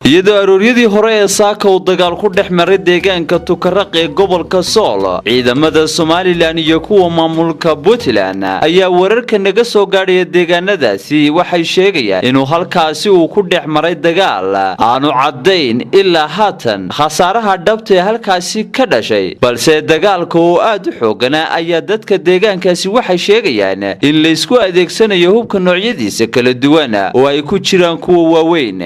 iyadoo arooriyadii hore ee saaka uu dagaal ku dhex maray deegaanka Tukaraq ee gobolka Sool ciidamada Somaliland iyo kuwa maamulka Puntland ayaa wararka naga soo gaadhay deegaanadaasi waxay sheegayaan inuu halkaasi uu ku dhex maray dagaal aanu cadeyn ilaa haatan khasaaraha dhabta ee halkaasi ka dhashay balse dagaalka oo aad u xoogana ayaa dadka deegaankaasi waxay sheegayaan in la isku adeegsanayo hubka noocyadiisa kala duwan oo ay ku jiraan kuwa waaweyn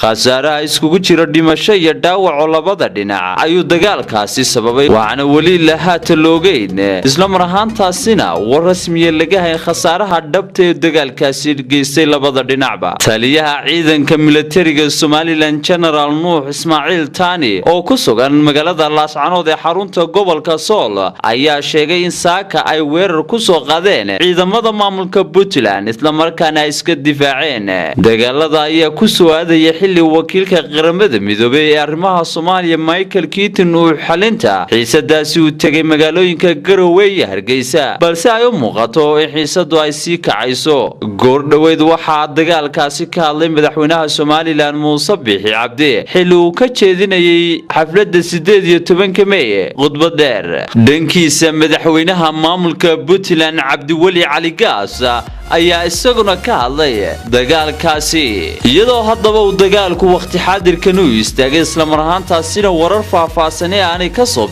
khasaaraha iskugu jira dhimasho iyo dhaawac oo labada dhinac ayuu dagaalkaasi sababay waxaana wali la haata loogeyn isla mar ahaantaasina war rasmi laga hay khasaaraha dhabta ee dagaalkaasi geystay labada dhinacba taliyaha ciidanka militariga Somaliland General Nuux Ismaaciil Taani oo ku sugan magaalada Laascaanood ee xarunta gobolka Sool ayaa sheegay in saaka ay weerar ku soo qaadeen ciidamada maamulka Puntland isla markaana iska difaaceen dagaalada ayaa ku soo aaday xilli wakiilka qaramada midoobay ee arrimaha Soomaaliya Michael Keaton uu xalinta xiisadaasi u tagay magaalooyinka Garowe iyo Hargeysa balse ay u muuqato in xiisadu ay sii kacayso goor dhaweyd waxa dagaalkaasi ka hadlay madaxweynaha Somaliland Muuse Biixi Cabdi xilli uu ka jeedinayay xafladda 18 May khudbad dheer dhankiisa madaxweynaha maamulka Puntland Cabdiwali Cali Gaas ayaa isaguna ka hadlay dagaalkaasi iyadoo haddaba uu dagaalku waqti xaadirkan u istaagay isla mar ahaantaasina warar faahfaahsan aanay ka soo